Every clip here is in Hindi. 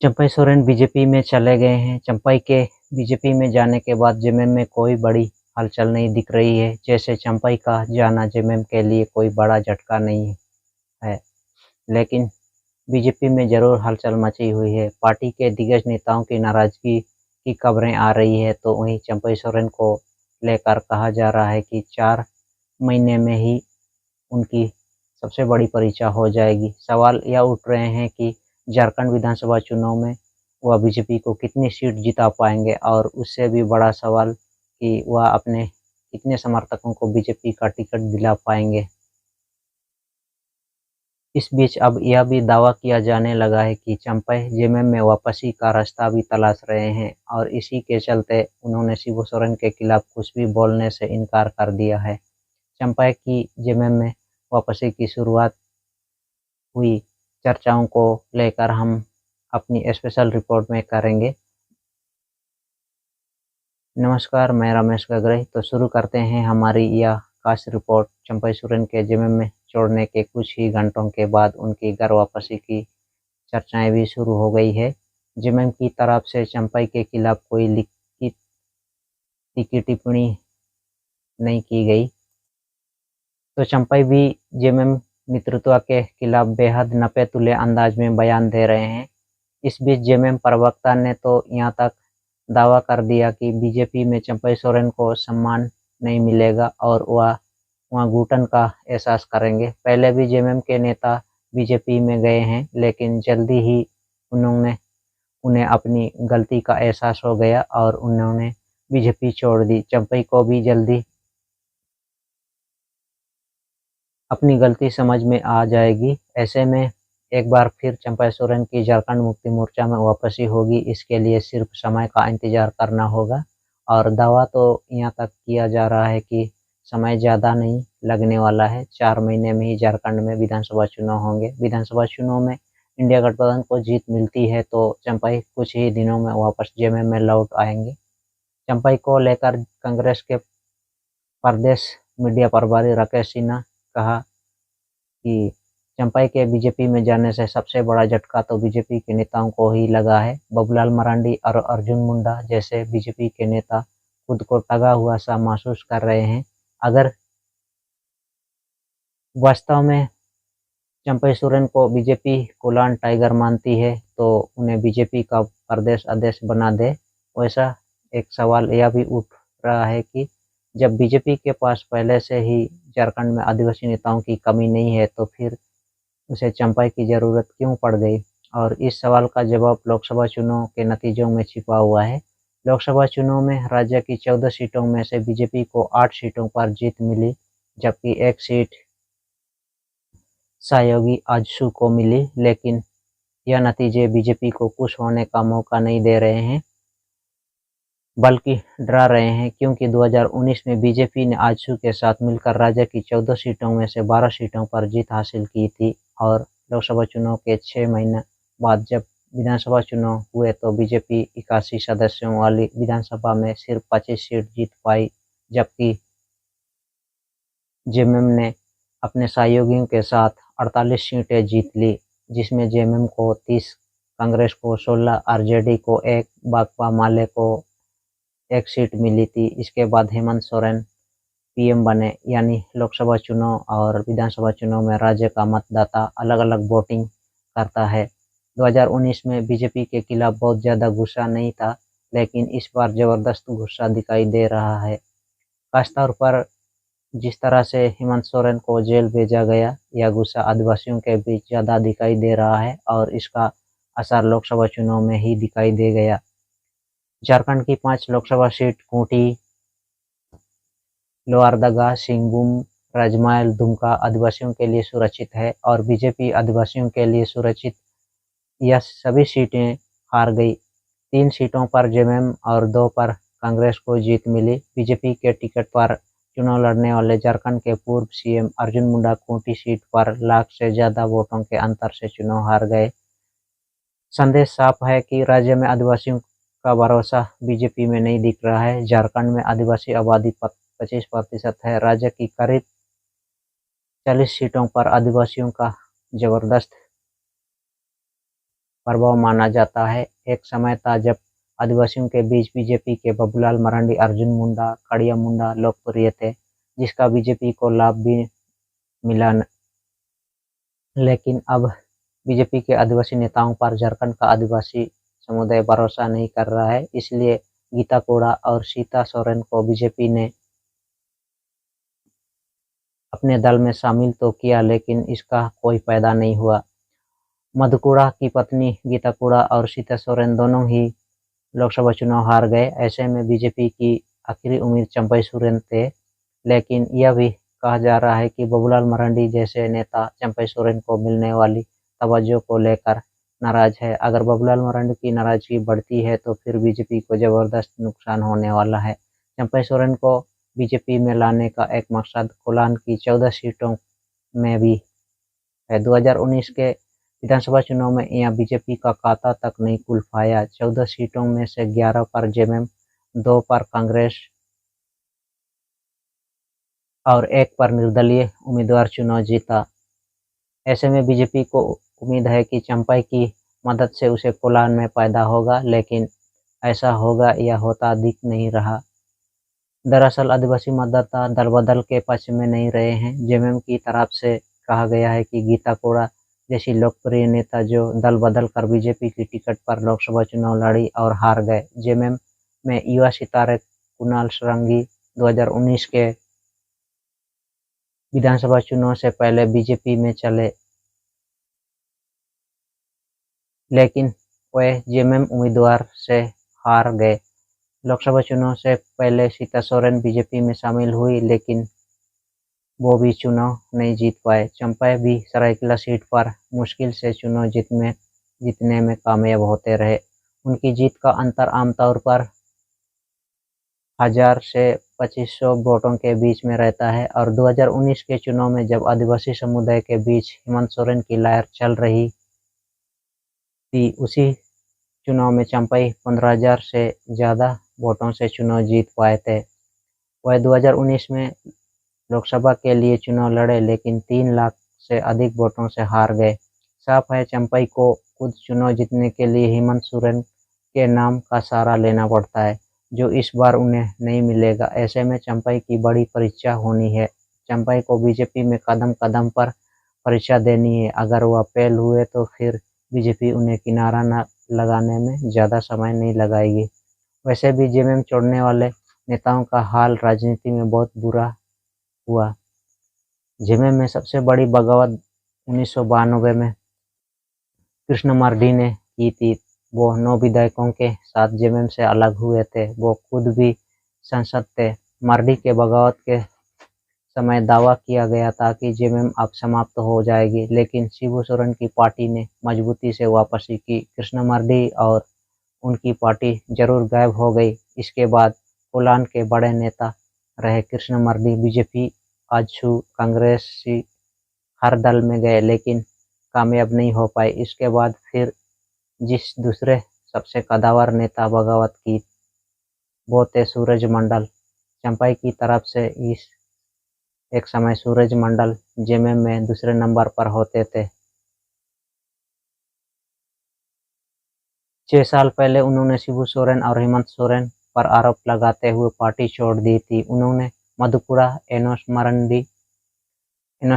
चंपई सोरेन बीजेपी में चले गए हैं। चंपई के बीजेपी में जाने के बाद जेएमएम में कोई बड़ी हलचल नहीं दिख रही है। जैसे चंपई का जाना जेएमएम के लिए कोई बड़ा झटका नहीं है, लेकिन बीजेपी में जरूर हलचल मची हुई है। पार्टी के दिग्गज नेताओं की नाराजगी की खबरें आ रही है, तो वहीं चंपई सोरेन को लेकर कहा जा रहा है कि 4 महीने में ही उनकी सबसे बड़ी परीक्षा हो जाएगी। सवाल यह उठ रहे हैं कि झारखंड विधानसभा चुनाव में वह बीजेपी को कितनी सीट जिता पाएंगे, और उससे भी बड़ा सवाल कि वह अपने कितने समर्थकों को बीजेपी का टिकट दिला पाएंगे। इस बीच अब यह भी दावा किया जाने लगा है कि चंपई जेएमएम में वापसी का रास्ता भी तलाश रहे हैं, और इसी के चलते उन्होंने शिबू सोरेन के खिलाफ कुछ भी बोलने से इनकार कर दिया है। चंपई की जेएमएम में वापसी की शुरुआत हुई चर्चाओं को लेकर हम अपनी स्पेशल रिपोर्ट में करेंगे। नमस्कार, मैं रमेश गगरे। तो शुरू करते हैं हमारी यह खास रिपोर्ट। चंपई सोरेन के जेएमएम में छोड़ने के कुछ ही घंटों के बाद उनकी घर वापसी की चर्चाएं भी शुरू हो गई है। जेएमएम की तरफ से चंपई के खिलाफ कोई लिखित तीखी टिप्पणी नहीं की गई, तो चंपई भी जेएमएम नेतृत्व के खिलाफ बेहद नपे-तुले अंदाज में बयान दे रहे हैं। इस बीच जेएमएम प्रवक्ता ने तो यहाँ तक दावा कर दिया कि बीजेपी में चंपई सोरेन को सम्मान नहीं मिलेगा और वह वहाँ घुटन का एहसास करेंगे। पहले भी जेएमएम के नेता बीजेपी में गए हैं, लेकिन जल्दी ही उन्हें अपनी गलती का एहसास हो गया और उन्होंने बीजेपी छोड़ दी। चंपई को भी जल्दी अपनी गलती समझ में आ जाएगी। ऐसे में एक बार फिर चंपई सोरेन की झारखंड मुक्ति मोर्चा में वापसी होगी। इसके लिए सिर्फ समय का इंतजार करना होगा, और दावा तो यहाँ तक किया जा रहा है कि समय ज़्यादा नहीं लगने वाला है। 4 महीने में ही झारखंड में विधानसभा चुनाव होंगे। विधानसभा चुनाव में इंडिया गठबंधन को जीत मिलती है तो चंपई कुछ ही दिनों में वापस जेएमएम में लौट आएंगे। चंपई को लेकर कांग्रेस के प्रदेश मीडिया प्रभारी राकेश सिन्हा कहा कि चंपई के बीजेपी में जाने से सबसे बड़ा झटका तो बीजेपी के नेताओं को ही लगा है। बाबूलाल मरांडी और अर्जुन मुंडा जैसे बीजेपी के नेता खुद को ठगा हुआ सा महसूस कर रहे हैं। अगर वास्तव में चंपई सोरेन को बीजेपी कोलान टाइगर मानती है तो उन्हें बीजेपी का प्रदेश अध्यक्ष बना दे। वैसा एक सवाल यह भी उठ रहा है कि जब बीजेपी के पास पहले से ही झारखंड में आदिवासी नेताओं की कमी नहीं है, तो फिर उसे चंपई की ज़रूरत क्यों पड़ गई। और इस सवाल का जवाब लोकसभा चुनाव के नतीजों में छिपा हुआ है। लोकसभा चुनाव में राज्य की 14 सीटों में से बीजेपी को 8 सीटों पर जीत मिली, जबकि 1 सीट सहयोगी आजसू को मिली। लेकिन यह नतीजे बीजेपी को खुश होने का मौका नहीं दे रहे हैं, बल्कि डरा रहे हैं, क्योंकि 2019 में बीजेपी ने आजसू के साथ मिलकर राज्य की 14 सीटों में से 12 सीटों पर जीत हासिल की थी। और लोकसभा चुनाव के 6 महीने बाद जब विधानसभा चुनाव हुए तो बीजेपी 81 सदस्यों वाली विधानसभा में सिर्फ 25 सीट जीत पाई, जबकि जेएमएम ने अपने सहयोगियों के साथ 48 सीटें जीत ली, जिसमें जेएमएम को 30, कांग्रेस को 16, आरजेडी को 1, भाकपा माले को 1 सीट मिली थी। इसके बाद हेमंत सोरेन पीएम बने। यानी लोकसभा चुनाव और विधानसभा चुनाव में राज्य का मतदाता अलग-अलग वोटिंग करता है। 2019 में बीजेपी के खिलाफ बहुत ज़्यादा गुस्सा नहीं था, लेकिन इस बार ज़बरदस्त गुस्सा दिखाई दे रहा है। खासतौर पर जिस तरह से हेमंत सोरेन को जेल भेजा गया, यह गुस्सा आदिवासियों के बीच ज़्यादा दिखाई दे रहा है, और इसका असर लोकसभा चुनाव में ही दिखाई दे गया। झारखंड की 5 लोकसभा सीट खूंटी, लोहारदगा, सिंहभूम, राजमहल, दुमका आदिवासियों के लिए सुरक्षित है, और बीजेपी आदिवासियों के लिए सुरक्षित यह सभी सीटें हार गई। 3 सीटों पर जेएमएम और 2 पर कांग्रेस को जीत मिली। बीजेपी के टिकट पर चुनाव लड़ने वाले झारखंड के पूर्व सीएम अर्जुन मुंडा खूंटी सीट पर लाख से ज़्यादा वोटों के अंतर से चुनाव हार गए। संदेश साफ है कि राज्य में आदिवासियों का भरोसा बीजेपी में नहीं दिख रहा है। झारखंड में आदिवासी आबादी 25% है। राज्य की करीब 40 सीटों पर आदिवासियों का जबरदस्त प्रभाव माना जाता है। एक समय था जब आदिवासियों के बीच बीजेपी के बाबूलाल मरांडी, अर्जुन मुंडा, खड़िया मुंडा लोकप्रिय थे, जिसका बीजेपी को लाभ भी मिला। लेकिन अब बीजेपी के आदिवासी नेताओं पर झारखंड का आदिवासी समुदाय भरोसा नहीं कर रहा है। इसलिए गीता कोड़ा और सीता सोरेन को बीजेपी ने अपने दल में शामिल तो किया, लेकिन इसका कोई फायदा नहीं हुआ। मधु कोड़ा की पत्नी गीता कोड़ा और सीता सोरेन दोनों ही लोकसभा चुनाव हार गए। ऐसे में बीजेपी की आखिरी उम्मीद चंपई सोरेन थे, लेकिन यह भी कहा जा रहा है कि बाबूलाल मरांडी जैसे नेता चंपई सोरेन को मिलने वाली तवज्जो को लेकर नाराज है। अगर बाबूलाल मरांडी की नाराजगी बढ़ती है तो फिर बीजेपी को जबरदस्त नुकसान होने वाला है। चंपई सोरेन को बीजेपी में लाने का एक मकसद कोलान की 14 सीटों में भी है। 2019 के विधानसभा चुनाव में यहाँ बीजेपी का खाता तक नहीं खुल पाया। 14 सीटों में से 11 पर जेएमएम, 2 पर कांग्रेस और 1 पर निर्दलीय उम्मीदवार चुनाव जीता। ऐसे में बीजेपी को उम्मीद है कि चंपई की मदद से उसे कोलान में फायदा होगा, लेकिन ऐसा होगा या होता दिख नहीं रहा। दरअसल आदिवासी मतदाता दल बदल के पक्ष में नहीं रहे हैं। जेएमएम की तरफ से कहा गया है कि गीता कोड़ा जैसी लोकप्रिय नेता जो दल बदल कर बीजेपी की टिकट पर लोकसभा चुनाव लड़ी और हार गए। जेएमएम में युवा सितारे कुणाल सारंगी 2019 के विधानसभा चुनाव से पहले बीजेपी में चले, लेकिन वे जेएमएम उम्मीदवार से हार गए। लोकसभा चुनाव से पहले सीता सोरेन बीजेपी में शामिल हुई, लेकिन वो भी चुनाव नहीं जीत पाए। चंपई भी सरायकेला सीट पर मुश्किल से चुनाव जीतने में कामयाब होते रहे। उनकी जीत का अंतर आमतौर पर 1000 से 2500 वोटों के बीच में रहता है। और 2019 के चुनाव में जब आदिवासी समुदाय के बीच हेमंत सोरेन की लहर चल रही थी, उसी चुनाव में चंपई 15,000 से ज़्यादा वोटों से चुनाव जीत पाए थे। वह 2019 में लोकसभा के लिए चुनाव लड़े, लेकिन 3 लाख से अधिक वोटों से हार गए। साफ है, चंपई को खुद चुनाव जीतने के लिए हेमंत सोरेन के नाम का सहारा लेना पड़ता है, जो इस बार उन्हें नहीं मिलेगा। ऐसे में चंपई की बड़ी परीक्षा होनी है। चंपई को बीजेपी में कदम कदम पर परीक्षा देनी है। अगर वह फेल हुए तो फिर बीजेपी उन्हें किनारा न लगाने में ज़्यादा समय नहीं लगाएगी। वैसे भी जेएमएम छोड़ने वाले नेताओं का हाल राजनीति में बहुत बुरा हुआ। जेएमएम में सबसे बड़ी बगावत 1992 में कृष्ण मर्डी ने की थी। वो 9 विधायकों के साथ जेएमएम से अलग हुए थे। वो खुद भी सांसद थे। मर्डी के बगावत के समय दावा किया गया था कि जेएमएम अब समाप्त हो जाएगी, लेकिन शिबू सोरेन की पार्टी ने मजबूती से वापसी की। कृष्ण मर्डी और उनकी पार्टी जरूर गायब हो गई। इसके बाद कोलान के बड़े नेता रहे कृष्ण मर्डी बीजेपी, आजसू, कांग्रेसी हर दल में गए, लेकिन कामयाब नहीं हो पाए। इसके बाद फिर जिस दूसरे सबसे कद्दावर नेता बगावत की, वो थे सूरज मंडल। चंपई की तरफ से एक समय सूरज मंडल जेएमएम में दूसरे नंबर पर होते थे। 6 साल पहले उन्होंने शिबू सोरेन और हेमंत सोरेन पर आरोप लगाते हुए पार्टी छोड़ दी थी। उन्होंने मधु कोड़ा, एनोस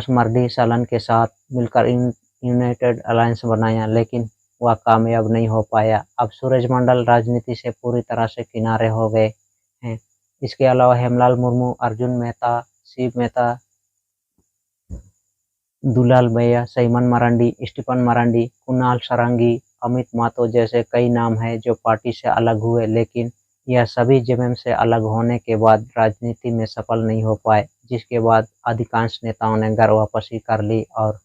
मर्डी सालन के साथ मिलकर यूनाइटेड अलायंस बनाया, लेकिन वह कामयाब नहीं हो पाया। अब सूरज मंडल राजनीति से पूरी तरह से किनारे हो गए हैं। इसके अलावा हेमलाल मुर्मू, अर्जुन मेहता, शिव मेहता, दुलाल भैया, सईमन मरांडी, स्टीफन मरांडी, कुणाल सारंगी, अमित मातो जैसे कई नाम हैं जो पार्टी से अलग हुए, लेकिन यह सभी जेएमएम से अलग होने के बाद राजनीति में सफल नहीं हो पाए, जिसके बाद अधिकांश नेताओं ने घर वापसी कर ली और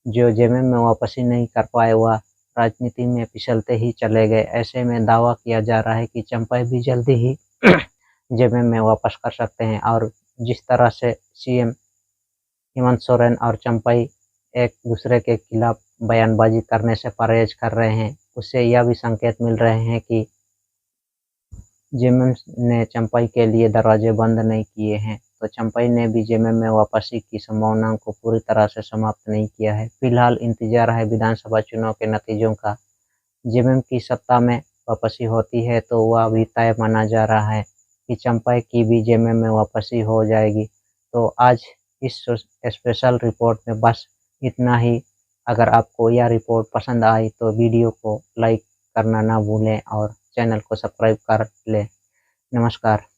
जो जेएमएम में वापसी नहीं कर पाए वह राजनीति में फिसलते ही चले गए। ऐसे में दावा किया जा रहा है कि चंपई भी जल्दी ही जेएमएम में वापस कर सकते हैं। और जिस तरह से सीएम हेमंत सोरेन और चंपई एक दूसरे के खिलाफ बयानबाजी करने से परहेज कर रहे हैं, उससे यह भी संकेत मिल रहे हैं कि जेएमएम ने चंपई के लिए दरवाजे बंद नहीं किए हैं, तो चंपई ने भी जेएमएम में वापसी की संभावनाओं को पूरी तरह से समाप्त नहीं किया है। फिलहाल इंतजार है विधानसभा चुनाव के नतीजों का। जेएमएम की सत्ता में वापसी होती है तो वह भी तय माना जा रहा है कि चंपा की भी जेएमएम में वापसी हो जाएगी। तो आज इस स्पेशल रिपोर्ट में बस इतना ही। अगर आपको यह रिपोर्ट पसंद आई तो वीडियो को लाइक करना ना भूलें और चैनल को सब्सक्राइब कर लें। नमस्कार।